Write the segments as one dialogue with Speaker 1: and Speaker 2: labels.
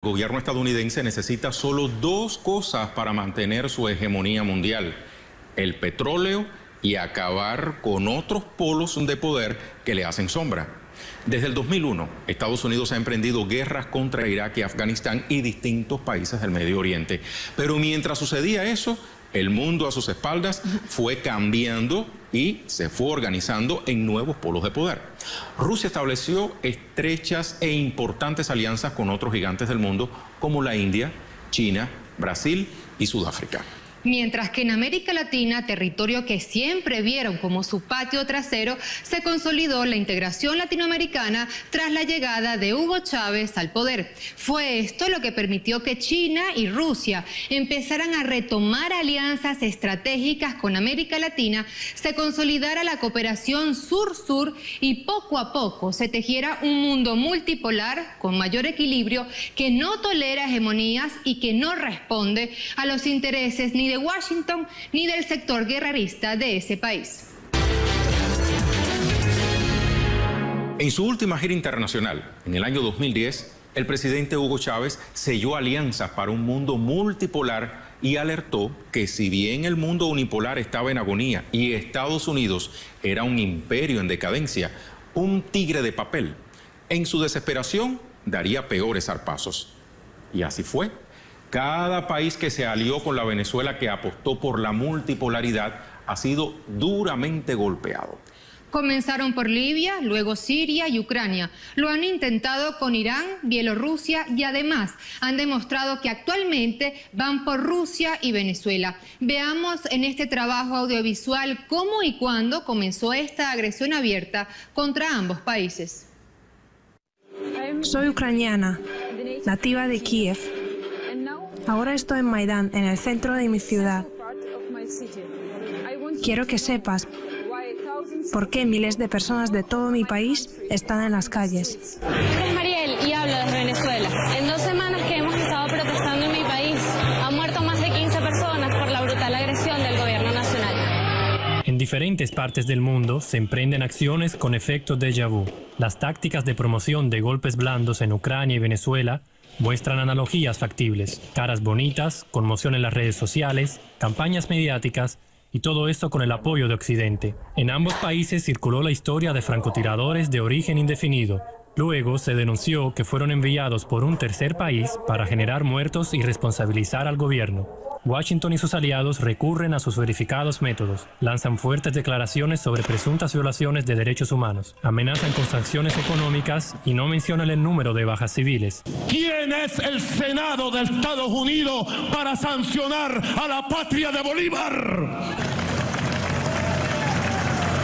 Speaker 1: El gobierno estadounidense necesita solo dos cosas para mantener su hegemonía mundial: el petróleo y acabar con otros polos de poder que le hacen sombra. Desde el 2001, Estados Unidos ha emprendido guerras contra Irak y Afganistán y distintos países del Medio Oriente. Pero mientras sucedía eso, el mundo a sus espaldas fue cambiando y se fue organizando en nuevos polos de poder. Rusia estableció estrechas e importantes alianzas con otros gigantes del mundo como la India, China, Brasil y Sudáfrica.
Speaker 2: Mientras que en América Latina, territorio que siempre vieron como su patio trasero, se consolidó la integración latinoamericana tras la llegada de Hugo Chávez al poder. Fue esto lo que permitió que China y Rusia empezaran a retomar alianzas estratégicas con América Latina, se consolidara la cooperación sur-sur y poco a poco se tejiera un mundo multipolar con mayor equilibrio que no tolera hegemonías y que no responde a los intereses ni de Washington ni del sector guerrerista de ese país.
Speaker 1: En su última gira internacional, en el año 2010, el presidente Hugo Chávez selló alianzas para un mundo multipolar y alertó que si bien el mundo unipolar estaba en agonía y Estados Unidos era un imperio en decadencia, un tigre de papel, en su desesperación daría peores zarpazos. Y así fue. Cada país que se alió con la Venezuela, que apostó por la multipolaridad, ha sido duramente golpeado.
Speaker 2: Comenzaron por Libia, luego Siria y Ucrania. Lo han intentado con Irán, Bielorrusia y además han demostrado que actualmente van por Rusia y Venezuela. Veamos en este trabajo audiovisual cómo y cuándo comenzó esta agresión abierta contra ambos países.
Speaker 3: Soy ucraniana, nativa de Kiev. Ahora estoy en Maidán, en el centro de mi ciudad. Quiero que sepas por qué miles de personas de todo mi país están en las calles.
Speaker 4: Soy Mariel y hablo desde Venezuela. En 2 semanas que hemos estado protestando en mi país, han muerto más de 15 personas por la brutal agresión del gobierno nacional.
Speaker 5: En diferentes partes del mundo se emprenden acciones con efecto déjà vu. Las tácticas de promoción de golpes blandos en Ucrania y Venezuela muestran analogías factibles: caras bonitas, conmoción en las redes sociales, campañas mediáticas y todo esto con el apoyo de Occidente. En ambos países circuló la historia de francotiradores de origen indefinido. Luego se denunció que fueron enviados por un tercer país para generar muertos y responsabilizar al gobierno. Washington y sus aliados recurren a sus verificados métodos, lanzan fuertes declaraciones sobre presuntas violaciones de derechos humanos, amenazan con sanciones económicas y no mencionan el número de bajas civiles.
Speaker 6: ¿Quién es el Senado de Estados Unidos para sancionar a la patria de Bolívar?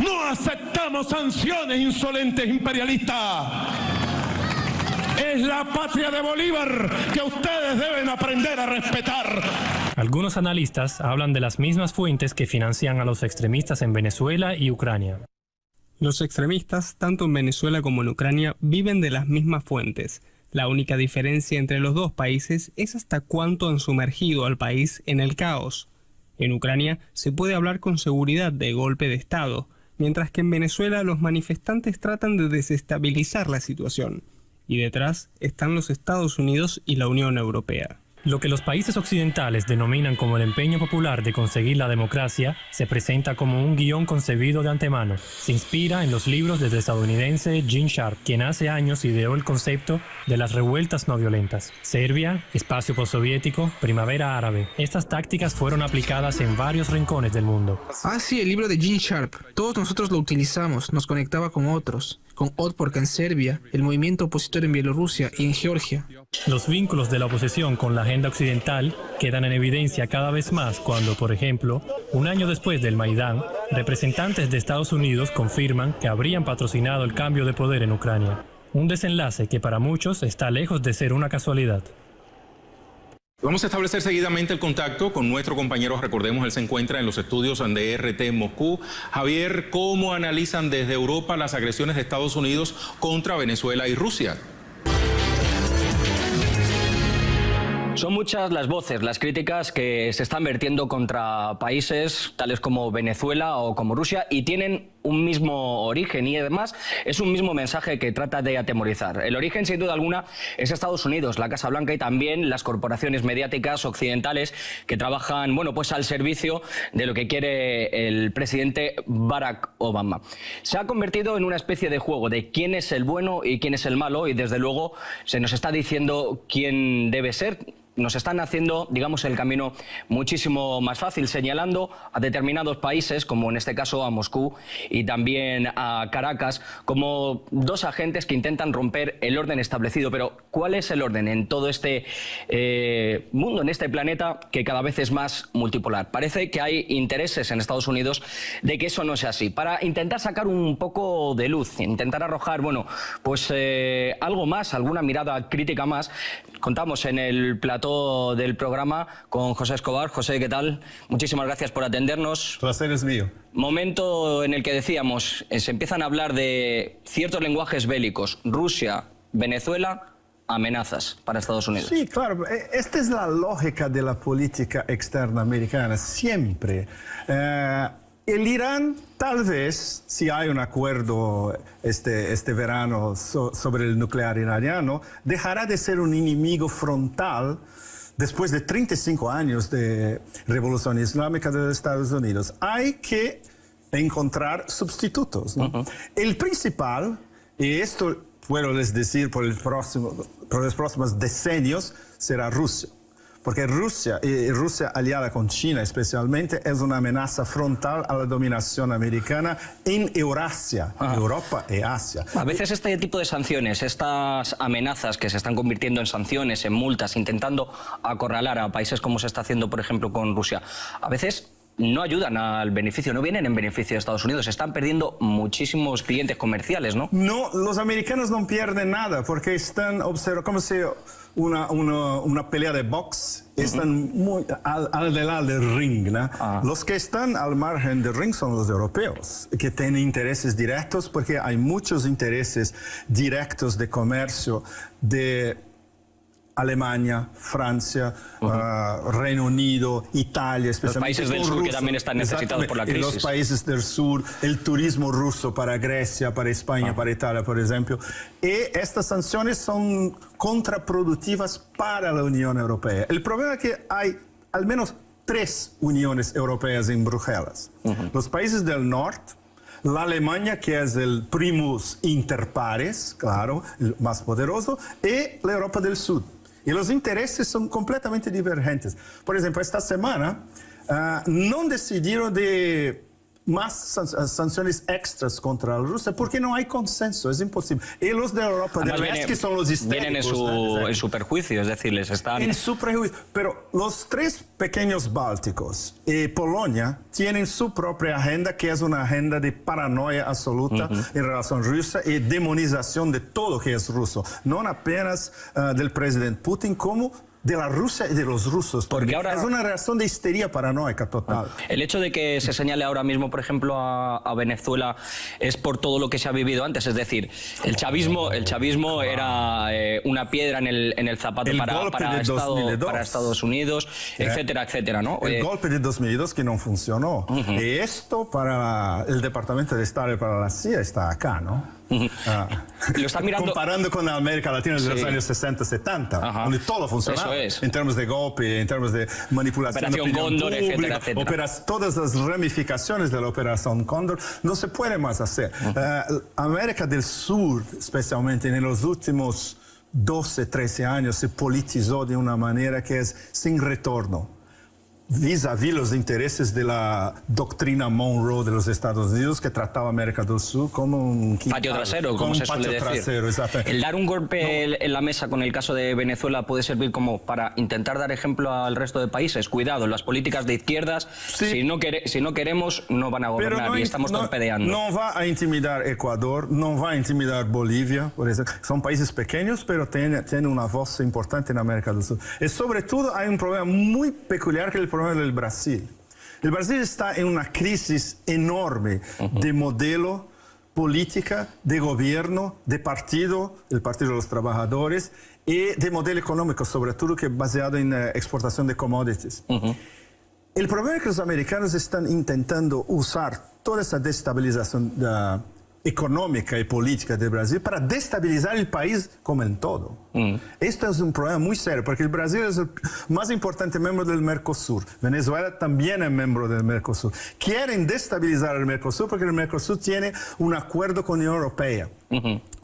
Speaker 6: No aceptamos sanciones insolentes imperialistas. Es la patria de Bolívar que ustedes deben aprender a respetar.
Speaker 5: Algunos analistas hablan de las mismas fuentes que financian a los extremistas en Venezuela y Ucrania.
Speaker 7: Los extremistas, tanto en Venezuela como en Ucrania, viven de las mismas fuentes. La única diferencia entre los dos países es hasta cuánto han sumergido al país en el caos. En Ucrania se puede hablar con seguridad de golpe de Estado, mientras que en Venezuela los manifestantes tratan de desestabilizar la situación. Y detrás están los Estados Unidos y la Unión Europea.
Speaker 5: Lo que los países occidentales denominan como el empeño popular de conseguir la democracia se presenta como un guión concebido de antemano. Se inspira en los libros del estadounidense Gene Sharp, quien hace años ideó el concepto de las revueltas no violentas. Serbia, espacio postsoviético, primavera árabe. Estas tácticas fueron aplicadas en varios rincones del mundo.
Speaker 8: Ah, sí, el libro de Gene Sharp. Todos nosotros lo utilizamos, nos conectaba con otros. Con Otporka en Serbia, el movimiento opositor en Bielorrusia y en Georgia.
Speaker 5: Los vínculos de la oposición con la agenda occidental quedan en evidencia cada vez más cuando, por ejemplo, un año después del Maidán, representantes de Estados Unidos confirman que habrían patrocinado el cambio de poder en Ucrania. Un desenlace que para muchos está lejos de ser una casualidad.
Speaker 1: Vamos a establecer seguidamente el contacto con nuestro compañero. Recordemos, él se encuentra en los estudios de RT en Moscú. Javier, ¿cómo analizan desde Europa las agresiones de Estados Unidos contra Venezuela y Rusia?
Speaker 9: Son muchas las voces, las críticas que se están vertiendo contra países tales como Venezuela o como Rusia y tienen un mismo origen y además es un mismo mensaje que trata de atemorizar. El origen, sin duda alguna, es Estados Unidos, la Casa Blanca y también las corporaciones mediáticas occidentales que trabajan, bueno, pues al servicio de lo que quiere el presidente Barack Obama. Se ha convertido en una especie de juego de quién es el bueno y quién es el malo y desde luego se nos está diciendo quién debe ser. Nos están haciendo, digamos, el camino muchísimo más fácil, señalando a determinados países, como en este caso a Moscú y también a Caracas, como dos agentes que intentan romper el orden establecido. Pero, ¿cuál es el orden en todo este mundo, en este planeta que cada vez es más multipolar? Parece que hay intereses en Estados Unidos de que eso no sea así. Para intentar sacar un poco de luz, intentar arrojar, bueno, pues algo más, alguna mirada crítica más, contamos en el plató del programa con José Escobar. José, ¿qué tal? Muchísimas gracias por atendernos.
Speaker 10: El placer es mío.
Speaker 9: Momento en el que decíamos, se empiezan a hablar de ciertos lenguajes bélicos. Rusia, Venezuela, amenazas para Estados Unidos.
Speaker 10: Sí, claro. Esta es la lógica de la política externa americana. Siempre. El Irán, tal vez, si hay un acuerdo este verano sobre el nuclear iraniano, dejará de ser un enemigo frontal después de 35 años de revolución islámica de los Estados Unidos. Hay que encontrar sustitutos, ¿no? El principal, y esto puedo les decir por los próximos decenios, será Rusia. Porque Rusia, y Rusia aliada con China especialmente, es una amenaza frontal a la dominación americana en Eurasia, Europa y Asia.
Speaker 9: A veces este tipo de sanciones, estas amenazas que se están convirtiendo en sanciones, en multas, intentando acorralar a países como se está haciendo, por ejemplo, con Rusia, a veces no ayudan al beneficio, no vienen en beneficio de Estados Unidos. Están perdiendo muchísimos clientes comerciales, ¿no?
Speaker 10: No, los americanos no pierden nada porque están observando, como si una pelea de box, están muy al del ring, ¿no? Los que están al margen del ring son los europeos, que tienen intereses directos porque hay muchos intereses directos de comercio de Alemania, Francia, Reino Unido, Italia, especialmente
Speaker 9: los países del sur que también están necesitados por la crisis.
Speaker 10: Los países del sur, el turismo ruso para Grecia, para España, para Italia, por ejemplo. Y estas sanciones son contraproductivas para la Unión Europea. El problema es que hay al menos 3 uniones europeas en Bruselas. Los países del norte, la Alemania, que es el primus inter pares, claro, el más poderoso, y la Europa del Sur. Y los intereses son completamente divergentes. Por ejemplo, esta semana no decidieron de más sanciones extras contra Rusia porque no hay consenso, es imposible. Y los de Europa del Este, que son los históricos,
Speaker 9: vienen en su perjuicio, es decir, les están...
Speaker 10: En su perjuicio. Pero los 3 pequeños bálticos y Polonia tienen su propia agenda, que es una agenda de paranoia absoluta en relación a Rusia y demonización de todo que es ruso. No apenas del presidente Putin, como de la Rusia y de los rusos. Porque ahora es una reacción de histeria paranoica total.
Speaker 9: El hecho de que se señale ahora mismo, por ejemplo, a Venezuela es por todo lo que se ha vivido antes. Es decir, el chavismo era una piedra en el zapato para Estados Unidos, etcétera, etcétera, ¿no?
Speaker 10: El golpe de 2002 que no funcionó. Y esto para el Departamento de Estado y para la CIA está acá, ¿no?
Speaker 9: Lo está mirando...
Speaker 10: Comparando con América Latina de los años 60-70, donde todo funcionaba, en términos de golpe, en términos de manipulación
Speaker 9: Operación
Speaker 10: de
Speaker 9: Cóndor,
Speaker 10: pública,
Speaker 9: etcétera.
Speaker 10: Todas las ramificaciones de la Operación Cóndor no se puede más hacer. América del Sur, especialmente en los últimos 12, 13 años, se politizó de una manera que es sin retorno. Vis-a-vis los intereses de la doctrina Monroe de los Estados Unidos, que trataba a América del Sur como un
Speaker 9: patio trasero, como se suele decir. El dar un golpe en la mesa con el caso de Venezuela puede servir como para intentar dar ejemplo al resto de países. Cuidado, las políticas de izquierdas, si no queremos, no van a gobernar y estamos torpedeando.
Speaker 10: No va a intimidar Ecuador, no va a intimidar Bolivia, por ejemplo. Son países pequeños, pero tienen una voz importante en América del Sur. Y sobre todo hay un problema muy peculiar que es el problema del Brasil. El Brasil está en una crisis enorme de modelo política, de gobierno, de partido, el Partido de los Trabajadores, y de modelo económico, sobre todo que es basado en exportación de commodities. El problema es que los americanos están intentando usar toda esa destabilización económica y política de Brasil para destabilizar el país como en todo. Esto es un problema muy serio, porque el Brasil es el más importante miembro del Mercosur. Venezuela también es miembro del Mercosur. Quieren destabilizar el Mercosur porque el Mercosur tiene un acuerdo con la Unión Europea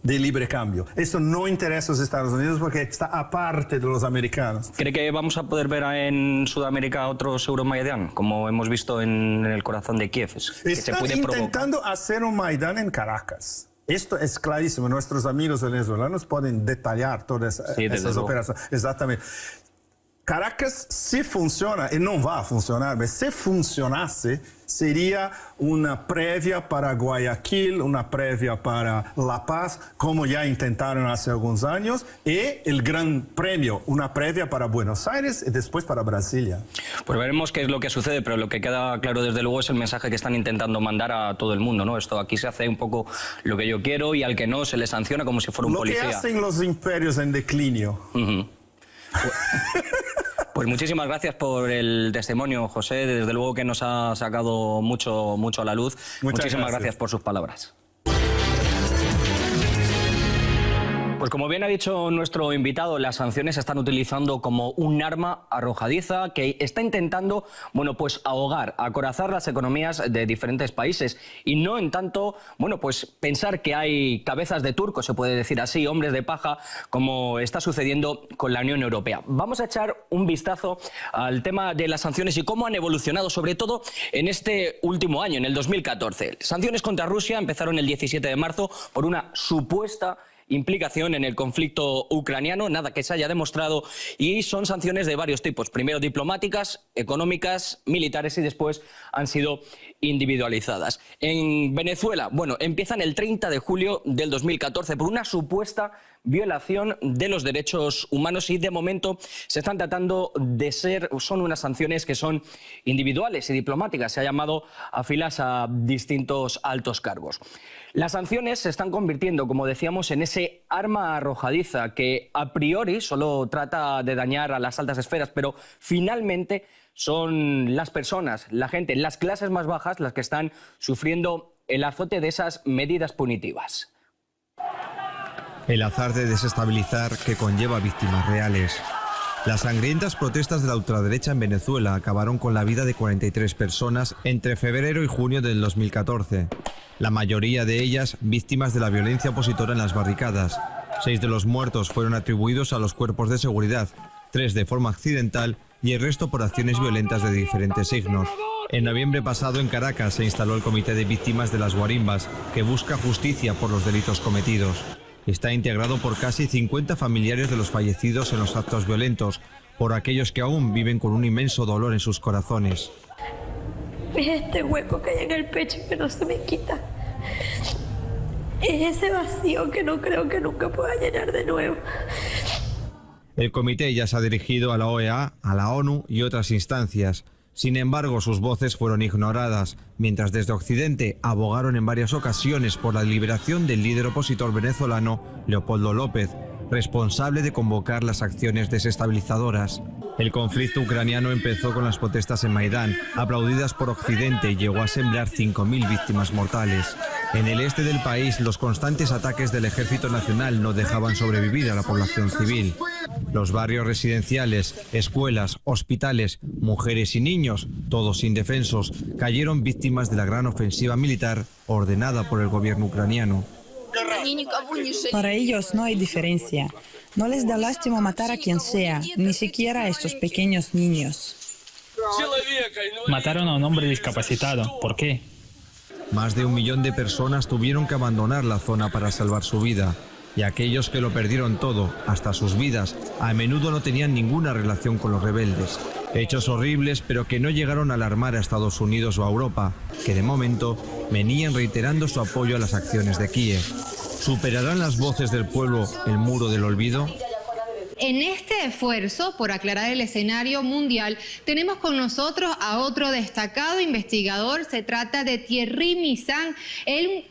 Speaker 10: de libre cambio. Esto no interesa a los Estados Unidos porque está aparte de los americanos.
Speaker 9: ¿Cree que vamos a poder ver en Sudamérica otros Euromaidán, como hemos visto en el corazón de Kiev?
Speaker 10: Están intentando hacer un Maidán en Caracas. Esto es clarísimo. Nuestros amigos venezolanos pueden detallar todas esas operaciones. Exactamente. Caracas sí funciona, y no va a funcionar, pero si funcionase, sería una previa para Guayaquil, una previa para La Paz, como ya intentaron hace algunos años, y el Gran Premio, una previa para Buenos Aires y después para Brasilia.
Speaker 9: Pues veremos qué es lo que sucede, pero lo que queda claro desde luego es el mensaje que están intentando mandar a todo el mundo, ¿no? Esto aquí se hace un poco lo que yo quiero y al que no se le sanciona como si fuera un policía.
Speaker 10: Lo que hacen los imperios en declinio.
Speaker 9: Pues muchísimas gracias por el testimonio, José. Desde luego que nos ha sacado mucho a la luz. Muchísimas gracias por sus palabras. Pues como bien ha dicho nuestro invitado, las sanciones se están utilizando como un arma arrojadiza que está intentando, bueno, pues ahogar, acorazar las economías de diferentes países y no en tanto, bueno, pues pensar que hay cabezas de turco, se puede decir así, hombres de paja, como está sucediendo con la Unión Europea. Vamos a echar un vistazo al tema de las sanciones y cómo han evolucionado, sobre todo en este último año, en el 2014. Sanciones contra Rusia empezaron el 17 de marzo por una supuesta implicación en el conflicto ucraniano, nada que se haya demostrado, y son sanciones de varios tipos, primero diplomáticas, económicas, militares y después han sido individualizadas. En Venezuela, bueno, empiezan el 30 de julio del 2014 por una supuesta violación de los derechos humanos y de momento se están tratando son unas sanciones que son individuales y diplomáticas. Se ha llamado a filas a distintos altos cargos. Las sanciones se están convirtiendo, como decíamos, en ese arma arrojadiza que a priori solo trata de dañar a las altas esferas, pero finalmente son las personas, la gente, las clases más bajas las que están sufriendo el azote de esas medidas punitivas.
Speaker 11: El azar de desestabilizar que conlleva víctimas reales. Las sangrientas protestas de la ultraderecha en Venezuela acabaron con la vida de 43 personas entre febrero y junio del 2014. La mayoría de ellas víctimas de la violencia opositora en las barricadas. 6 de los muertos fueron atribuidos a los cuerpos de seguridad, 3 de forma accidental y el resto por acciones violentas de diferentes signos. En noviembre pasado en Caracas se instaló el Comité de Víctimas de las Guarimbas, que busca justicia por los delitos cometidos. Está integrado por casi 50 familiares de los fallecidos en los actos violentos, por aquellos que aún viven con un inmenso dolor en sus corazones.
Speaker 12: Es este hueco que hay en el pecho que no se me quita. Es ese vacío que no creo que nunca pueda llenar de nuevo.
Speaker 11: El comité ya se ha dirigido a la OEA, a la ONU y otras instancias. Sin embargo, sus voces fueron ignoradas, mientras desde Occidente abogaron en varias ocasiones por la liberación del líder opositor venezolano Leopoldo López, responsable de convocar las acciones desestabilizadoras. El conflicto ucraniano empezó con las protestas en Maidán, aplaudidas por Occidente, y llegó a sembrar 5.000 víctimas mortales. En el este del país, los constantes ataques del Ejército Nacional no dejaban sobrevivir a la población civil. Los barrios residenciales, escuelas, hospitales, mujeres y niños, todos indefensos, cayeron víctimas de la gran ofensiva militar ordenada por el gobierno ucraniano.
Speaker 13: Para ellos no hay diferencia. No les da lástima matar a quien sea, ni siquiera a estos pequeños niños.
Speaker 14: Mataron a un hombre discapacitado. ¿Por qué?
Speaker 11: Más de 1 millón de personas tuvieron que abandonar la zona para salvar su vida. Y aquellos que lo perdieron todo, hasta sus vidas, a menudo no tenían ninguna relación con los rebeldes. Hechos horribles, pero que no llegaron a alarmar a Estados Unidos o a Europa, que de momento venían reiterando su apoyo a las acciones de Kiev. ¿Superarán las voces del pueblo el muro del olvido?
Speaker 2: En este esfuerzo por aclarar el escenario mundial, tenemos con nosotros a otro destacado investigador. Se trata de Thierry Missan, el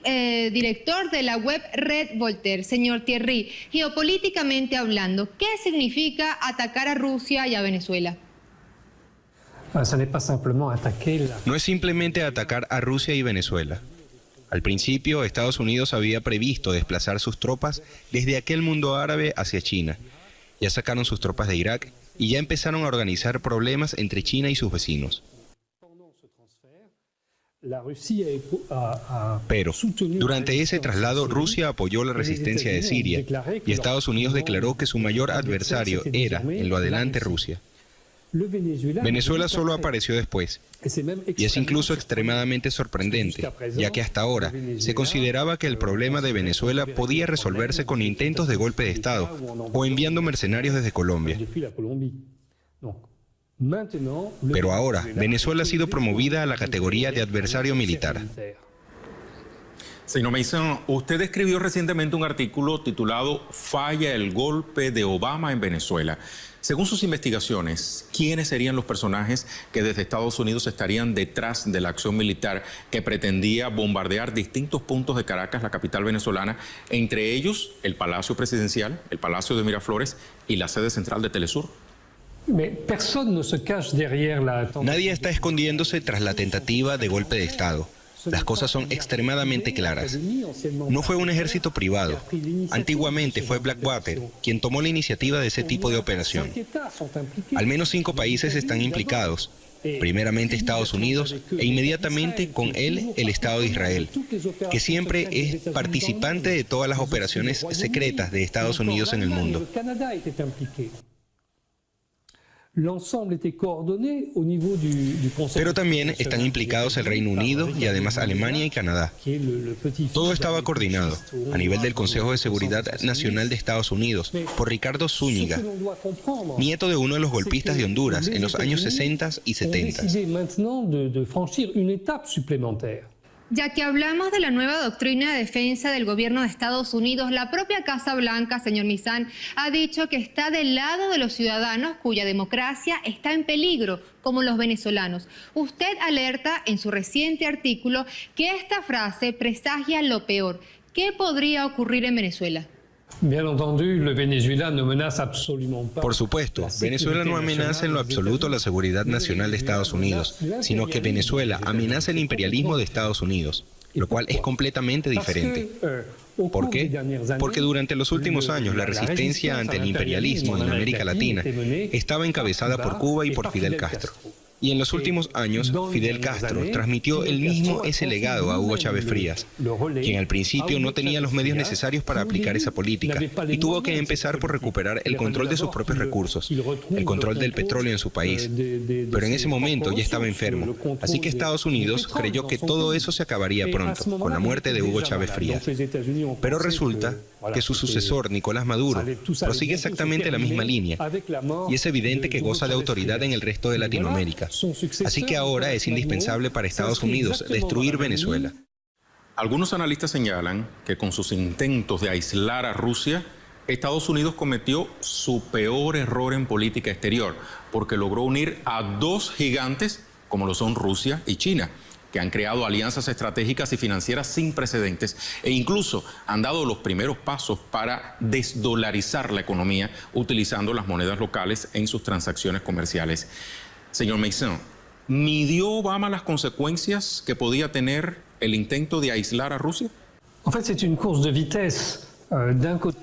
Speaker 2: director de la web Red Voltaire. Señor Thierry, geopolíticamente hablando, ¿qué significa atacar a Rusia y a Venezuela?
Speaker 15: No es simplemente atacar a Rusia y Venezuela. Al principio, Estados Unidos había previsto desplazar sus tropas desde aquel mundo árabe hacia China. Ya sacaron sus tropas de Irak y ya empezaron a organizar problemas entre China y sus vecinos. Pero, durante ese traslado, Rusia apoyó la resistencia de Siria y Estados Unidos declaró que su mayor adversario era, en lo adelante, Rusia. Venezuela solo apareció después, y es incluso extremadamente sorprendente, ya que hasta ahora se consideraba que el problema de Venezuela podía resolverse con intentos de golpe de Estado o enviando mercenarios desde Colombia. Pero ahora, Venezuela ha sido promovida a la categoría de adversario militar.
Speaker 1: Señor Mason, usted escribió recientemente un artículo titulado «Falla el golpe de Obama en Venezuela». Según sus investigaciones, ¿quiénes serían los personajes que desde Estados Unidos estarían detrás de la acción militar que pretendía bombardear distintos puntos de Caracas, la capital venezolana, entre ellos el Palacio Presidencial, el Palacio de Miraflores y la sede central de Telesur?
Speaker 15: Nadie está escondiéndose tras la tentativa de golpe de Estado. Las cosas son extremadamente claras. No fue un ejército privado. Antiguamente fue Blackwater quien tomó la iniciativa de ese tipo de operación. Al menos 5 países están implicados. Primeramente Estados Unidos e inmediatamente con él el Estado de Israel, que siempre es participante de todas las operaciones secretas de Estados Unidos en el mundo. Pero también están implicados el Reino Unido y además Alemania y Canadá. Todo estaba coordinado a nivel del Consejo de Seguridad Nacional de Estados Unidos por Ricardo Zúñiga, nieto de uno de los golpistas de Honduras en los años 60 y 70.
Speaker 2: Ya que hablamos de la nueva doctrina de defensa del gobierno de Estados Unidos, la propia Casa Blanca, señor Mason, ha dicho que está del lado de los ciudadanos cuya democracia está en peligro, como los venezolanos. Usted alerta en su reciente artículo que esta frase presagia lo peor. ¿Qué podría ocurrir en Venezuela?
Speaker 15: Por supuesto, Venezuela no amenaza en lo absoluto la seguridad nacional de Estados Unidos, sino que Venezuela amenaza el imperialismo de Estados Unidos, lo cual es completamente diferente. ¿Por qué? Porque durante los últimos años la resistencia ante el imperialismo en América Latina estaba encabezada por Cuba y por Fidel Castro. Y en los últimos años, Fidel Castro transmitió ese legado a Hugo Chávez Frías, quien al principio no tenía los medios necesarios para aplicar esa política y tuvo que empezar por recuperar el control de sus propios recursos, el control del petróleo en su país. Pero en ese momento ya estaba enfermo, así que Estados Unidos creyó que todo eso se acabaría pronto, con la muerte de Hugo Chávez Frías. Pero resulta que su sucesor, Nicolás Maduro, prosigue exactamente la misma línea, y es evidente que goza de autoridad en el resto de Latinoamérica. Así que ahora es indispensable para Estados Unidos destruir Venezuela.
Speaker 1: Algunos analistas señalan que con sus intentos de aislar a Rusia, Estados Unidos cometió su peor error en política exterior, porque logró unir a 2 gigantes como lo son Rusia y China, que han creado alianzas estratégicas y financieras sin precedentes e incluso han dado los primeros pasos para desdolarizar la economía utilizando las monedas locales en sus transacciones comerciales. Señor Mason, ¿midió Obama las consecuencias que podía tener el intento de aislar a Rusia?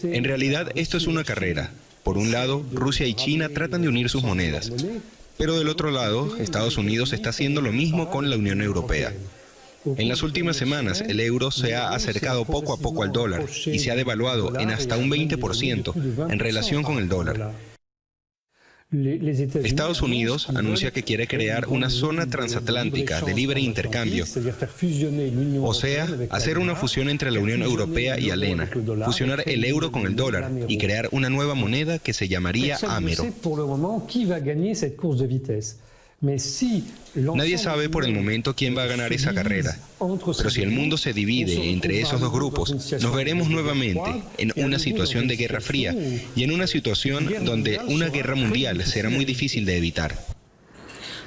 Speaker 15: En realidad, esto es una carrera. Por un lado, Rusia y China tratan de unir sus monedas. Pero del otro lado, Estados Unidos está haciendo lo mismo con la Unión Europea. En las últimas semanas, el euro se ha acercado poco a poco al dólar y se ha devaluado en hasta un 20% en relación con el dólar. Estados Unidos anuncia que quiere crear una zona transatlántica de libre intercambio, o sea, hacer una fusión entre la Unión Europea y ALENA, fusionar el euro con el dólar y crear una nueva moneda que se llamaría Amero. Nadie sabe por el momento quién va a ganar esa carrera, pero si el mundo se divide entre esos dos grupos, nos veremos nuevamente en una situación de guerra fría y en una situación donde una guerra mundial será muy difícil de evitar.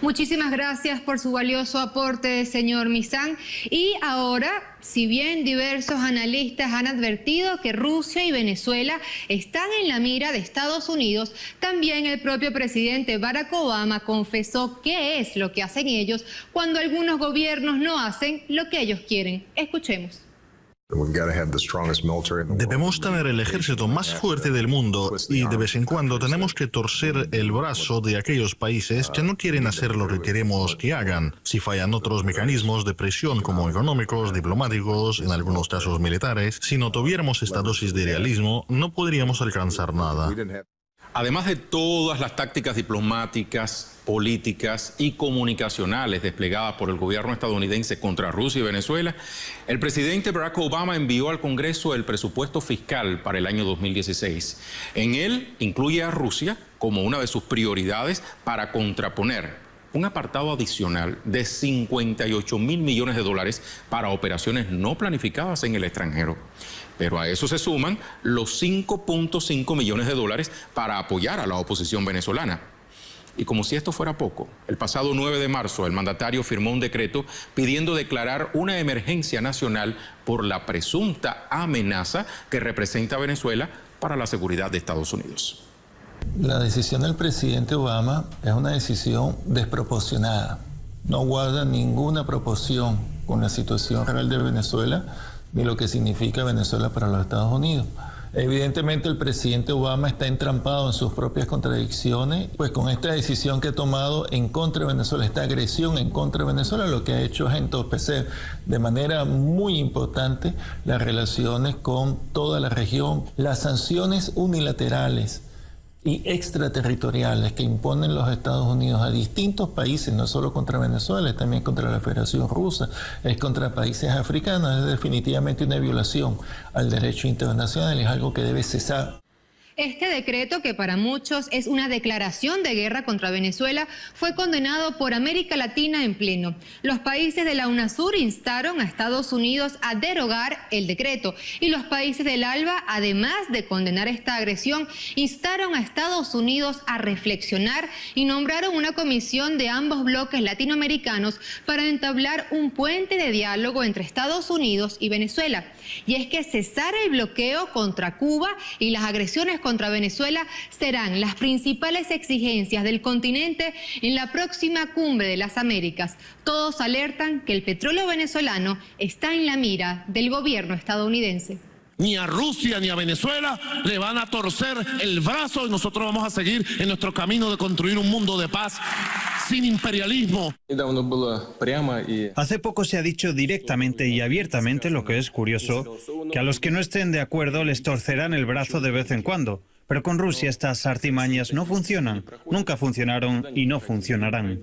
Speaker 2: Muchísimas gracias por su valioso aporte, señor Misán. Y ahora, si bien diversos analistas han advertido que Rusia y Venezuela están en la mira de Estados Unidos, también el propio presidente Barack Obama confesó qué es lo que hacen ellos cuando algunos gobiernos no hacen lo que ellos quieren. Escuchemos.
Speaker 16: Debemos tener el ejército más fuerte del mundo y de vez en cuando tenemos que torcer el brazo de aquellos países que no quieren hacer lo que queremos que hagan. Si fallan otros mecanismos de presión como económicos, diplomáticos, en algunos casos militares, si no tuviéramos esta dosis de realismo, no podríamos alcanzar nada.
Speaker 1: Además de todas las tácticas diplomáticas, políticas y comunicacionales desplegadas por el gobierno estadounidense contra Rusia y Venezuela, el presidente Barack Obama envió al Congreso el presupuesto fiscal para el año 2016. En él incluye a Rusia como una de sus prioridades para contraponer un apartado adicional de 58.000 millones de dólares para operaciones no planificadas en el extranjero. Pero a eso se suman los 5.5 millones de dólares para apoyar a la oposición venezolana. Y como si esto fuera poco, el pasado 9 de marzo el mandatario firmó un decreto pidiendo declarar una emergencia nacional por la presunta amenaza que representa Venezuela para la seguridad de Estados Unidos.
Speaker 17: La decisión del presidente Obama es una decisión desproporcionada. No guarda ninguna proporción con la situación real de Venezuela ni lo que significa Venezuela para los Estados Unidos. Evidentemente el presidente Obama está entrampado en sus propias contradicciones, pues con esta decisión que ha tomado en contra de Venezuela, esta agresión en contra de Venezuela, lo que ha hecho es entorpecer de manera muy importante las relaciones con toda la región. Las sanciones unilaterales y extraterritoriales que imponen los Estados Unidos a distintos países, no solo contra Venezuela, es también contra la Federación Rusa, es contra países africanos, es definitivamente una violación al derecho internacional, es algo que debe cesar.
Speaker 2: Este decreto, que para muchos es una declaración de guerra contra Venezuela, fue condenado por América Latina en pleno. Los países de la UNASUR instaron a Estados Unidos a derogar el decreto y los países del ALBA, además de condenar esta agresión, instaron a Estados Unidos a reflexionar y nombraron una comisión de ambos bloques latinoamericanos para entablar un puente de diálogo entre Estados Unidos y Venezuela. Y es que cesar el bloqueo contra Cuba y las agresiones contra Venezuela serán las principales exigencias del continente en la próxima cumbre de las Américas. Todos alertan que el petróleo venezolano está en la mira del gobierno estadounidense.
Speaker 6: Ni a Rusia ni a Venezuela le van a torcer el brazo y nosotros vamos a seguir en nuestro camino de construir un mundo de paz sin imperialismo.
Speaker 14: Hace poco se ha dicho directamente y abiertamente, lo que es curioso, que a los que no estén de acuerdo les torcerán el brazo de vez en cuando. Pero con Rusia estas artimañas no funcionan, nunca funcionaron y no funcionarán.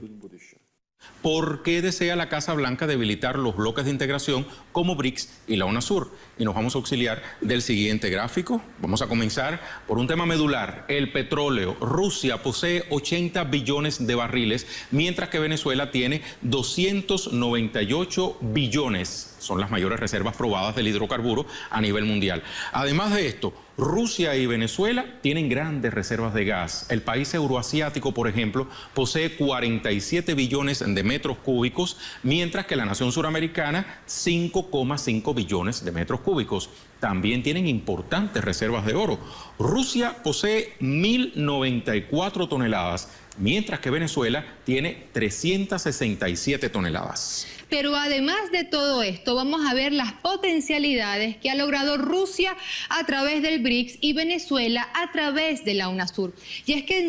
Speaker 1: ¿Por qué desea la Casa Blanca debilitar los bloques de integración como BRICS y la UNASUR? Y nos vamos a auxiliar del siguiente gráfico. Vamos a comenzar por un tema medular, el petróleo. Rusia posee 80 billones de barriles, mientras que Venezuela tiene 298 billones. Son las mayores reservas probadas del hidrocarburo a nivel mundial. Además de esto, Rusia y Venezuela tienen grandes reservas de gas. El país euroasiático, por ejemplo, posee 47 billones de metros cúbicos, mientras que la nación suramericana 5,5 billones de metros cúbicos. También tienen importantes reservas de oro. Rusia posee 1.094 toneladas, mientras que Venezuela tiene 367 toneladas.
Speaker 2: Pero además de todo esto, vamos a ver las potencialidades que ha logrado Rusia a través del BRICS y Venezuela a través de la UNASUR. Y es que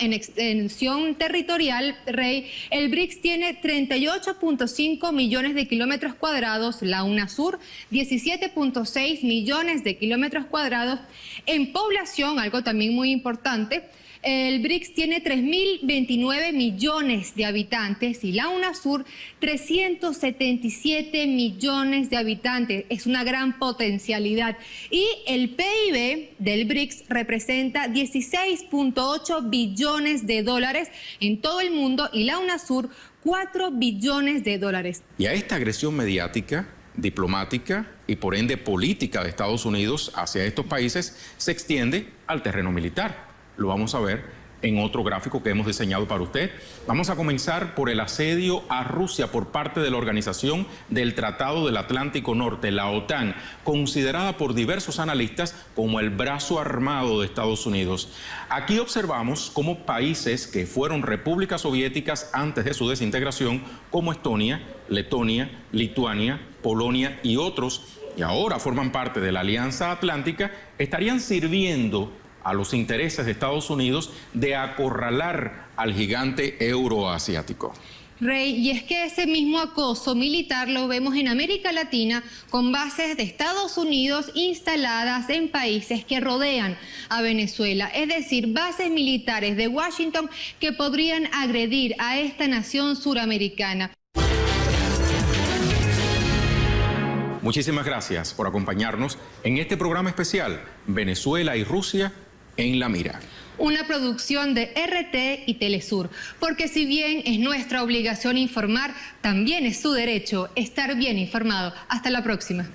Speaker 2: en extensión territorial, Rey, el BRICS tiene 38.5 millones de kilómetros cuadrados, la UNASUR 17.6 millones de kilómetros cuadrados. En población, algo también muy importante, el BRICS tiene 3.029 millones de habitantes y la UNASUR 377 millones de habitantes. Es una gran potencialidad. Y el PIB del BRICS representa 16.8 billones de dólares en todo el mundo y la UNASUR 4 billones de dólares.
Speaker 1: Y a esta agresión mediática, diplomática y por ende política de Estados Unidos hacia estos países se extiende al terreno militar. Lo vamos a ver en otro gráfico que hemos diseñado para usted. Vamos a comenzar por el asedio a Rusia por parte de la Organización del Tratado del Atlántico Norte, la OTAN, considerada por diversos analistas como el brazo armado de Estados Unidos. Aquí observamos cómo países que fueron repúblicas soviéticas antes de su desintegración, como Estonia, Letonia, Lituania, Polonia y otros, y ahora forman parte de la Alianza Atlántica, estarían sirviendo a los intereses de Estados Unidos de acorralar al gigante euroasiático.
Speaker 2: Rey, y es que ese mismo acoso militar lo vemos en América Latina con bases de Estados Unidos instaladas en países que rodean a Venezuela, es decir, bases militares de Washington que podrían agredir a esta nación suramericana.
Speaker 1: Muchísimas gracias por acompañarnos en este programa especial, Venezuela y Rusia en la mira.
Speaker 2: Una producción de RT y Telesur, porque si bien es nuestra obligación informar, también es su derecho estar bien informado. Hasta la próxima.